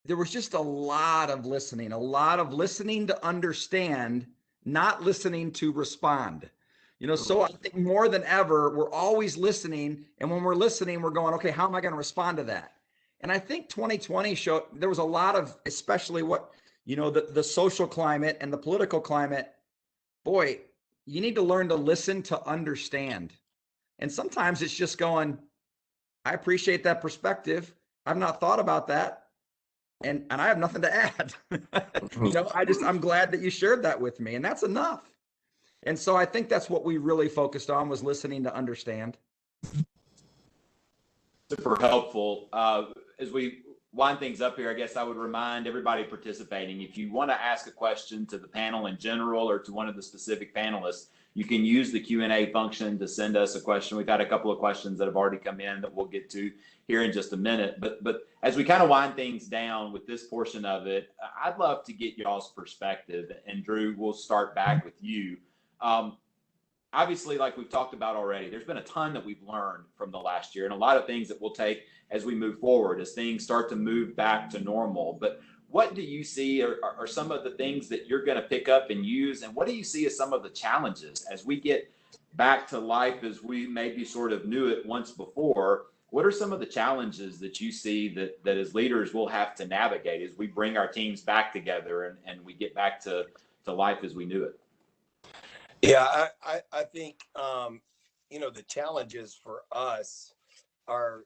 S3: There was just a lot of listening to understand, not listening to respond. So I think more than ever, we're always listening. And when we're listening, we're going, okay, how am I going to respond to that? And I think 2020 showed there was a lot of, especially the social climate and the political climate. Boy, you need to learn to listen to understand. And sometimes it's just going, I appreciate that perspective. I've not thought about that. And I have nothing to add. I'm glad that you shared that with me, and that's enough. And so I think that's what we really focused on, was listening to understand.
S1: Super helpful. As we wind things up here, I guess I would remind everybody participating, if you want to ask a question to the panel in general or to one of the specific panelists, you can use the Q&A function to send us a question. We've had a couple of questions that have already come in that we'll get to here in just a minute. But as we kind of wind things down with this portion of it, I'd love to get y'all's perspective. And Drew, we'll start back with you. Obviously, like we've talked about already, there's been a ton that we've learned from the last year, and a lot of things that we'll take as we move forward, as things start to move back to normal. But what do you see are some of the things that you're going to pick up and use? And what do you see as some of the challenges as we get back to life as we maybe sort of knew it once before? What are some of the challenges that you see that as leaders we'll have to navigate as we bring our teams back together and we get back to life as we knew it?
S4: Yeah, I think, the challenges for us are,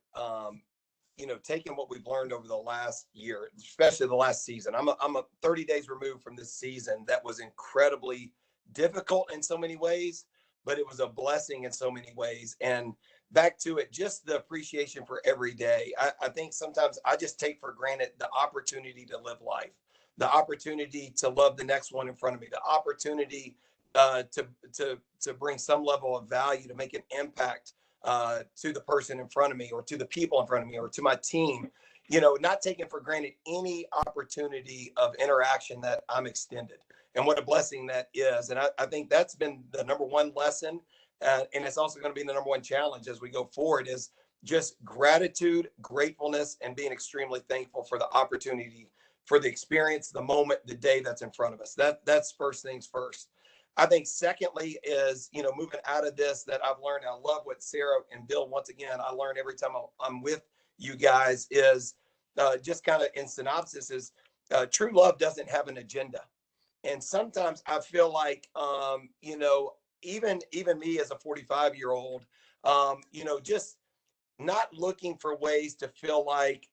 S4: taking what we've learned over the last year, especially the last season. I'm a 30 days removed from this season that was incredibly difficult in so many ways, but it was a blessing in so many ways. And back to it, just the appreciation for every day. I think sometimes I just take for granted the opportunity to live life, the opportunity to love the next one in front of me, the opportunity to bring some level of value, to make an impact to the person in front of me, or to the people in front of me, or to my team, not taking for granted any opportunity of interaction that I'm extended, and what a blessing that is. And I think that's been the number one lesson. And it's also going to be the number one challenge as we go forward, is just gratitude, gratefulness, and being extremely thankful for the opportunity, for the experience, the moment, the day that's in front of us. That's first things first. I think secondly is, moving out of this, that I've learned, I love what Sarah and Bill, once again, I learn every time I'm with you guys, is just kind of in synopsis is true love doesn't have an agenda. And sometimes I feel like, even me as a 45-year-old, just not looking for ways to feel like,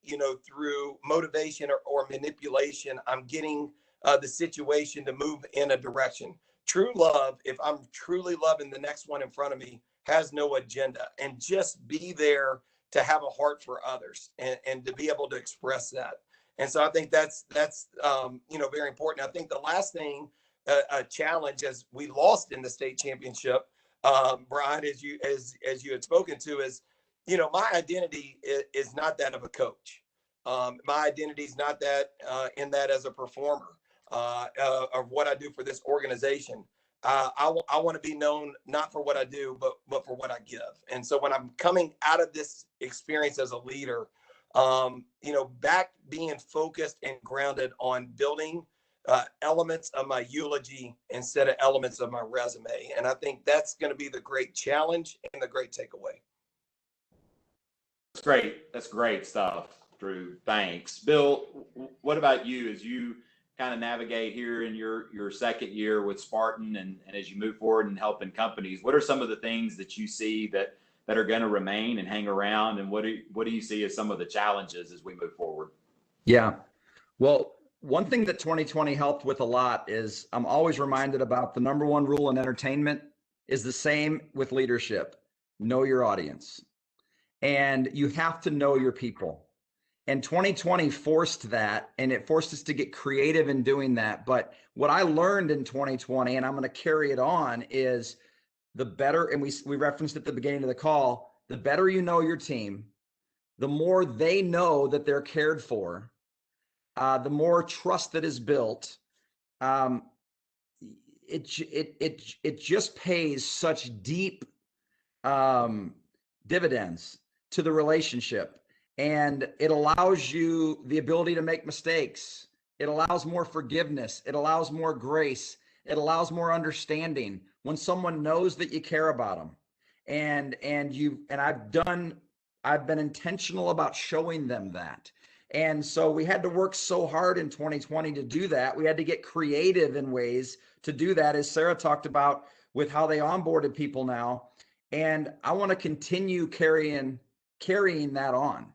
S4: through motivation or manipulation, I'm getting the situation to move in a direction. True love, if I'm truly loving the next one in front of me, has no agenda, and just be there to have a heart for others and to be able to express that. And so I think that's very important. I think the last thing, a challenge, as we lost in the state championship, Brian, as you had spoken to, is, my identity is not that of a coach. My identity is not that in that as a performer. Of what I do for this organization. I want to be known not for what I do, but for what I give. And so when I'm coming out of this experience as a leader, back being focused and grounded on building elements of my eulogy instead of elements of my resume. And I think that's going to be the great challenge and the great takeaway.
S1: That's great. That's great stuff, Drew. Thanks. Bill, what about you as you kind of navigate here in your second year with Spartan and as you move forward and helping companies? What are some of the things that you see that are going to remain and hang around, and what do you see as some of the challenges as we move forward?
S3: Yeah, well, one thing that 2020 helped with a lot is I'm always reminded about the number one rule in entertainment is the same with leadership. know your audience, and you have to know your people. And 2020 forced that, and it forced us to get creative in doing that. But what I learned in 2020, and I'm going to carry it on, is the better, and we referenced at the beginning of the call, the better you know your team, the more they know that they're cared for, the more trust that is built. It just pays such deep dividends to the relationship, and it allows you the ability to make mistakes. It allows more forgiveness. It allows more grace. It allows more understanding when someone knows that you care about them. And I've been intentional about showing them that. And so we had to work so hard in 2020 to do that. We had to get creative in ways to do that, as Sarah talked about with how they onboarded people now. And I want to continue carrying that on.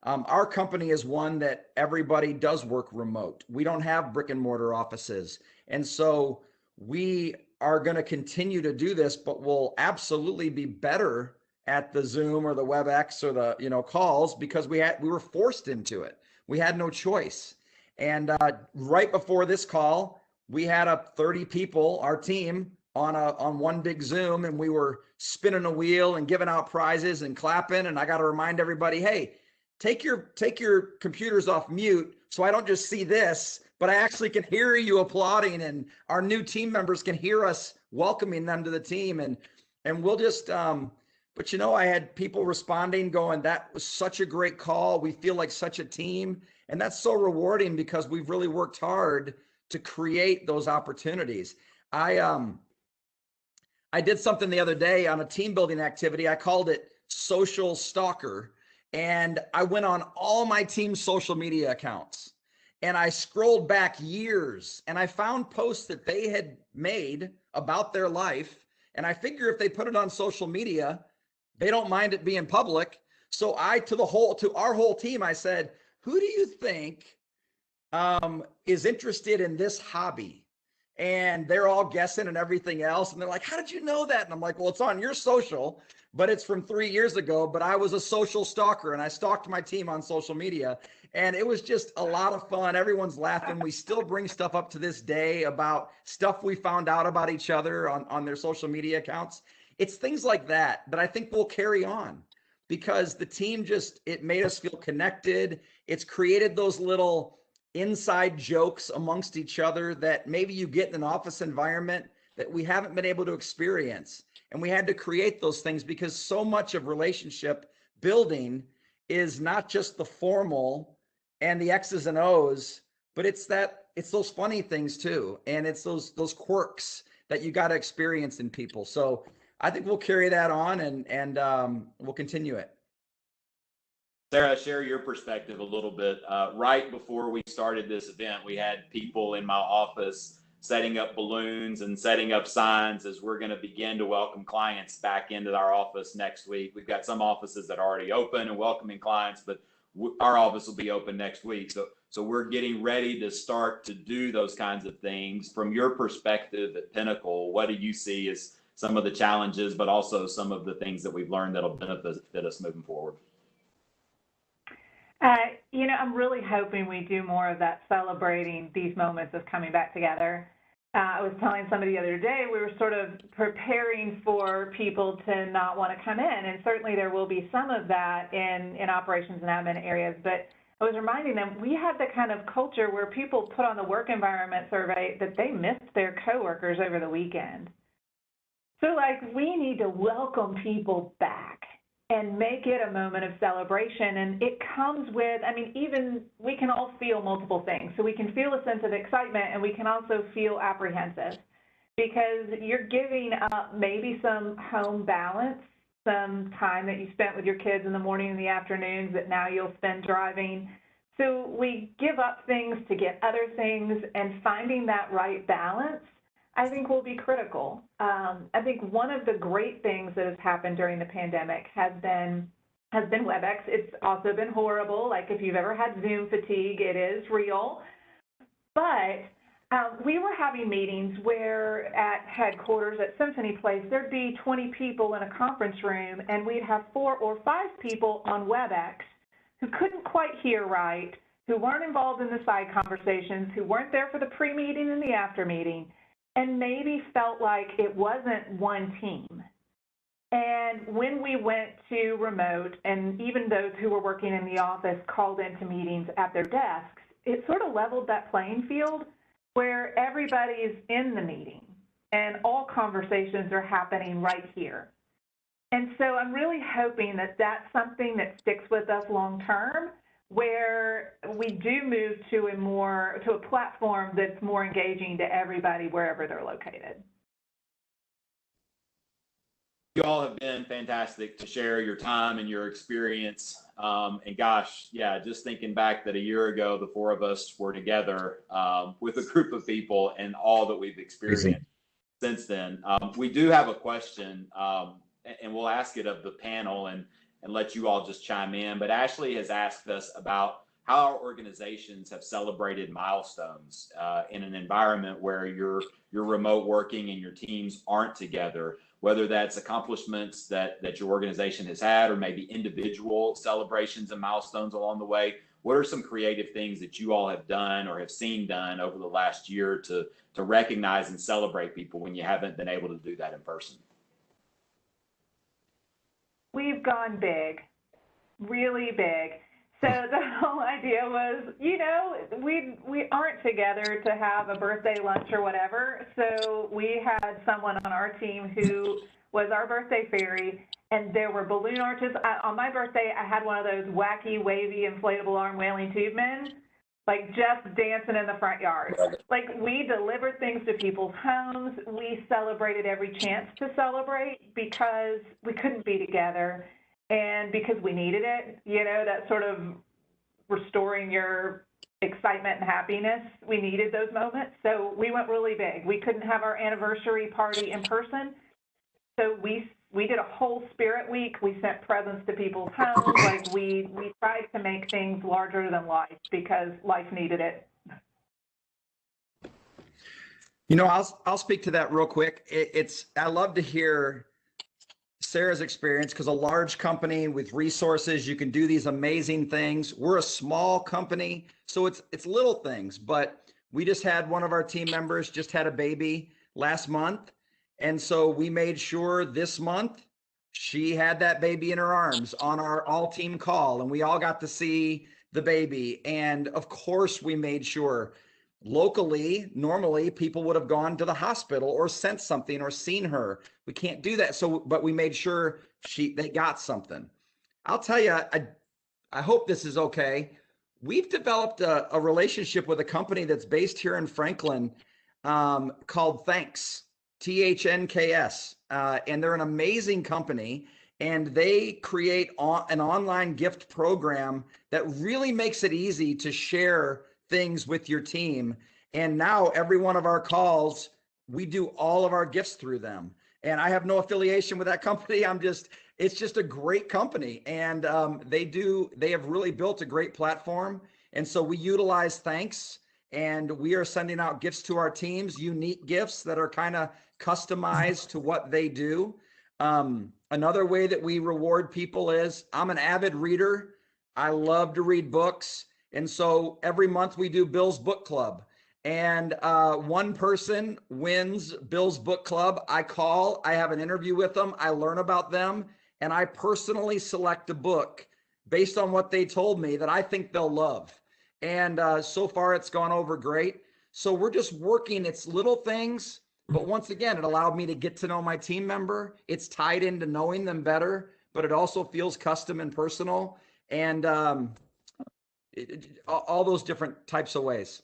S3: Our company is one that everybody does work remote. We don't have brick and mortar offices. And so we are going to continue to do this, but we'll absolutely be better at the Zoom or the Webex or the calls, because we were forced into it. We had no choice. And right before this call, we had 30 people, our team, on one big Zoom, and we were spinning a wheel and giving out prizes and clapping. And I got to remind everybody, hey, take your computers off mute so I don't just see this, but I actually can hear you applauding, and our new team members can hear us welcoming them to the team. And we'll just but I had people responding going, that was such a great call. We feel like such a team. And that's so rewarding, because we've really worked hard to create those opportunities. I did something the other day on a team building activity. I called it Social Stalker. And I went on all my team's social media accounts, and I scrolled back years, and I found posts that they had made about their life. And I figure if they put it on social media, they don't mind it being public. So to our whole team, I said, who do you think is interested in this hobby? And they're all guessing and everything else. And they're like, how did you know that? And I'm like, well, it's on your social, but it's from 3 years ago. But I was a social stalker, and I stalked my team on social media. And it was just a lot of fun. Everyone's laughing. We still bring stuff up to this day about stuff we found out about each other on their social media accounts. It's things like that I think will carry on, because the team it made us feel connected. It's created those little inside jokes amongst each other that maybe you get in an office environment that we haven't been able to experience. And we had to create those things, because so much of relationship building is not just the formal and the X's and O's, but it's those funny things too. And it's those quirks that you got to experience in people. So I think we'll carry that on, and we'll continue it.
S1: Sarah, share your perspective a little bit. Right before we started this event, we had people in my office setting up balloons and setting up signs as we're going to begin to welcome clients back into our office next week. We've got some offices that are already open and welcoming clients, but our office will be open next week. So we're getting ready to start to do those kinds of things. From your perspective at Pinnacle, what do you see as some of the challenges, but also some of the things that we've learned that'll benefit us moving forward?
S2: I'm really hoping we do more of that, celebrating these moments of coming back together. I was telling somebody the other day, we were sort of preparing for people to not want to come in, and certainly there will be some of that in operations and admin areas, but I was reminding them we had the kind of culture where people put on the work environment survey that they missed their coworkers over the weekend. So we need to welcome people back and make it a moment of celebration. And it comes with, even we can all feel multiple things. So we can feel a sense of excitement, and we can also feel apprehensive, because you're giving up maybe some home balance, some time that you spent with your kids in the morning and the afternoons that now you'll spend driving. So we give up things to get other things, and finding that right balance, I think, will be critical. I think one of the great things that has happened during the pandemic has been Webex. It's also been horrible. If you've ever had Zoom fatigue, it is real. But We were having meetings where at headquarters at Symphony Place, there'd be 20 people in a conference room, and we'd have 4 or 5 people on Webex who couldn't quite hear right, who weren't involved in the side conversations, who weren't there for the pre-meeting and the after meeting, and maybe felt like it wasn't one team. And when we went to remote, and even those who were working in the office called into meetings at their desks, it sort of leveled that playing field where everybody is in the meeting and all conversations are happening right here. And so I'm really hoping that that's something that sticks with us long term, where we do move to a platform that's more engaging to everybody wherever they're located.
S1: You all have been fantastic to share your time and your experience. And gosh, yeah, just thinking back that a year ago, the 4 of us were together with a group of people and all that we've experienced since then. We do have a question, and we'll ask it of the panel and let you all just chime in. But Ashley has asked us about how our organizations have celebrated milestones in an environment where you're remote working and your teams aren't together, whether that's accomplishments that your organization has had or maybe individual celebrations and milestones along the way. What are some creative things that you all have done or have seen done over the last year to recognize and celebrate people when you haven't been able to do that in person?
S2: We've gone big, really big. So the whole idea was, you know, we aren't together to have a birthday lunch or whatever. So we had someone on our team who was our birthday fairy, and there were balloon arches. On my birthday, I had one of those wacky, wavy, inflatable arm wailing tube men, like just dancing in the front yard. Like, we delivered things to people's homes. We celebrated every chance to celebrate because we couldn't be together. And because we needed it, you know, that sort of restoring your excitement and happiness, we needed those moments. So we went really big. We couldn't have our anniversary party in person. So we did a whole spirit week. We sent presents to people's homes. Like, we tried to make things larger than life because life needed it.
S3: You know, I'll speak to that real quick. I love to hear Sarah's experience, because a large company with resources, you can do these amazing things. We're a small company, so it's little things, but we just had one of our team members just had a baby last month. And so we made sure this month she had that baby in her arms on our all team call, and we all got to see the baby. And of course we made sure locally, normally people would have gone to the hospital or sent something or seen her. We can't do that. So, but we made sure they got something. I'll tell you, I hope this is okay. We've developed a relationship with a company that's based here in Franklin called Thanks, THNKS. And they're an amazing company. And they create an online gift program that really makes it easy to share things with your team. And now every one of our calls, we do all of our gifts through them. And I have no affiliation with that company. It's just a great company. And they have really built a great platform. And so we utilize Thanks, and we are sending out gifts to our teams, unique gifts that are kind of customized to what they do. Another way that we reward people is, I'm an avid reader. I love to read books. And so every month we do Bill's Book Club, and one person wins Bill's Book Club. I have an interview with them. I learn about them, and I personally select a book based on what they told me that I think they'll love. And so far it's gone over great. So we're just working, it's little things, but once again, it allowed me to get to know my team member. It's tied into knowing them better, but it also feels custom and personal. And all those different types of ways.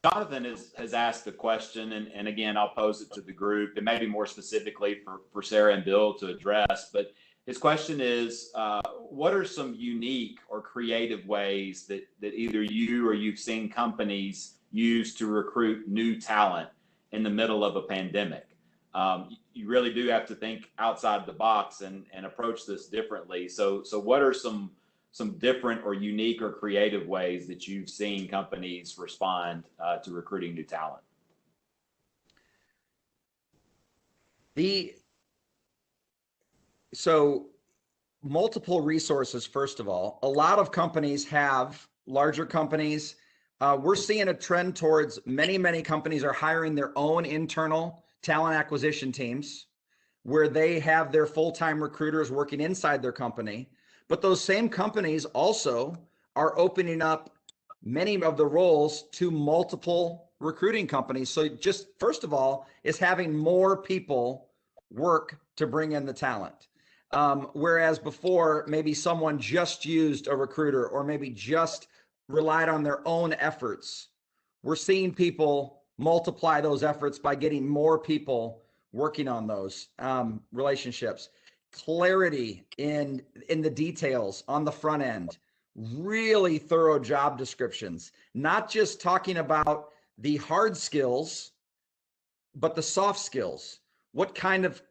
S1: Jonathan has asked a question, and again, I'll pose it to the group, and maybe more specifically for Sarah and Bill to address. But his question is, what are some unique or creative ways that either you or you've seen companies use to recruit new talent in the middle of a pandemic? You really do have to think outside the box and approach this differently. So what are some some different or unique or creative ways that you've seen companies respond to recruiting new talent?
S3: So multiple resources, first of all. A lot of companies have, larger companies. We're seeing a trend towards many companies are hiring their own internal talent acquisition teams where they have their full-time recruiters working inside their company. But those same companies also are opening up many of the roles to multiple recruiting companies. So just first of all, is having more people work to bring in the talent. Whereas before, maybe someone just used a recruiter or maybe just relied on their own efforts. We're seeing people multiply those efforts by getting more people working on those relationships. Clarity in the details on the front end, really thorough job descriptions, not just talking about the hard skills, but the soft skills. What kind of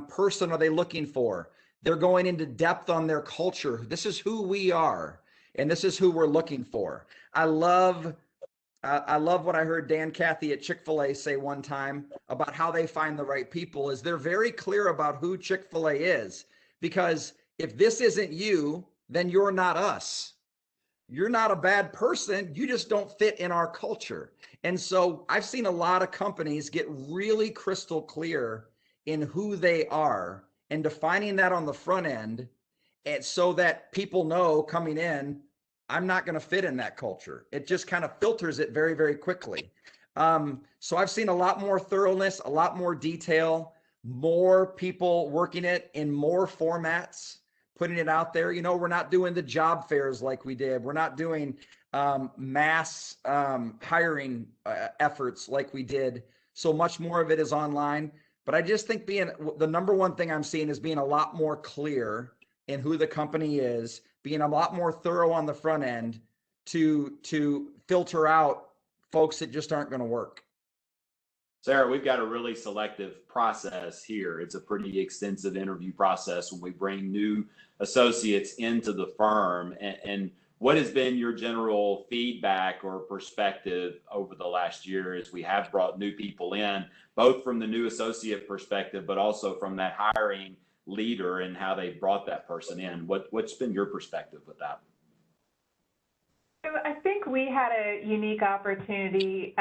S3: person are they looking for? They're going into depth on their culture. This is who we are, and this is who we're looking for. I love what I heard Dan Cathy at Chick-fil-A say one time about how they find the right people is they're very clear about who Chick-fil-A is, because if this isn't you, then you're not us. You're not a bad person. You just don't fit in our culture. And so I've seen a lot of companies get really crystal clear in who they are and defining that on the front end, and so that people know coming in, I'm not going to fit in that culture. It just kind of filters it very quickly. So I've seen a lot more thoroughness, a lot more detail, more people working it in more formats, putting it out there. You know, we're not doing the job fairs like we did. We're not doing mass hiring efforts like we did. So much more of it is online. But I just think the number one thing I'm seeing is being a lot more clear in who the company is, being a lot more thorough on the front end to filter out folks that just aren't going to work.
S1: Sarah, we've got a really selective process here. It's a pretty extensive interview process when we bring new associates into the firm. And what has been your general feedback or perspective over the last year as we have brought new people in, both from the new associate perspective, but also from that hiring leader and how they brought that person in? What's been your perspective with that?
S2: So I think we had a unique opportunity.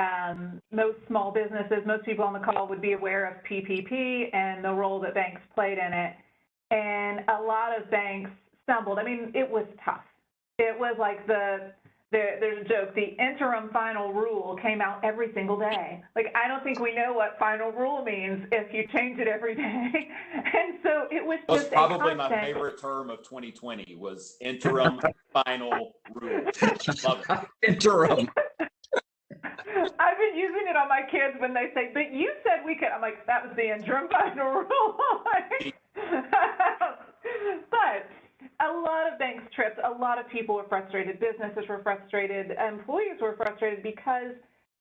S2: Most small businesses, most people on the call would be aware of PPP and the role that banks played in it. And a lot of banks stumbled. I mean, it was tough. It was like there's a joke, the interim final rule came out every single day. Like, I don't think we know what final rule means if you change it every day. And so it was just
S1: probably my favorite term of 2020 was interim final rule. Love it.
S3: Interim.
S2: I've been using it on my kids when they say, but you said we could. I'm like, that was the interim final rule. But a lot of banks tripped. A lot of people were frustrated. Businesses were frustrated. Employees were frustrated because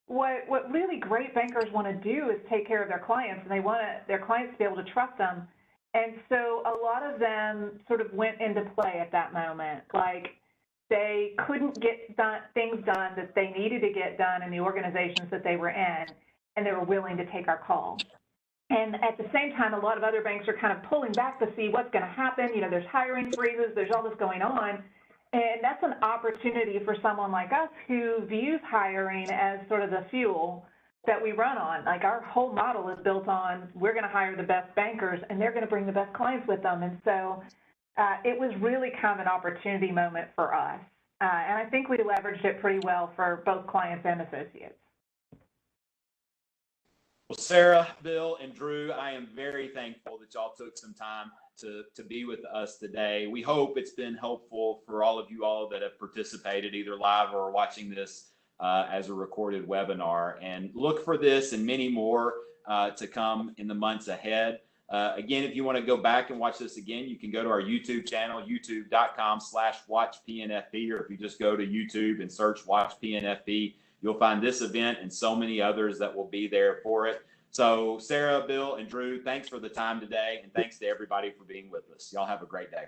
S2: what really great bankers want to do is take care of their clients, and they want their clients to be able to trust them. And so a lot of them sort of went into play at that moment. Like, they couldn't get things done that they needed to get done in the organizations that they were in, and they were willing to take our call. And at the same time, a lot of other banks are kind of pulling back to see what's going to happen. You know, there's hiring freezes, there's all this going on. And that's an opportunity for someone like us who views hiring as sort of the fuel that we run on. Like, our whole model is built on, we're going to hire the best bankers and they're going to bring the best clients with them. And so it was really kind of an opportunity moment for us. And I think we leveraged it pretty well for both clients and associates.
S1: Well, Sarah, Bill, and Drew, I am very thankful that y'all took some time to be with us today. We hope it's been helpful for all of you all that have participated either live or watching this as a recorded webinar. And look for this and many more to come in the months ahead. Again, if you want to go back and watch this again, you can go to our YouTube channel, youtube.com/watchpnfp, or if you just go to YouTube and search Watch PNFP, you'll find this event and so many others that will be there for it. So Sarah, Bill, and Drew, thanks for the time today, and thanks to everybody for being with us. Y'all have a great day.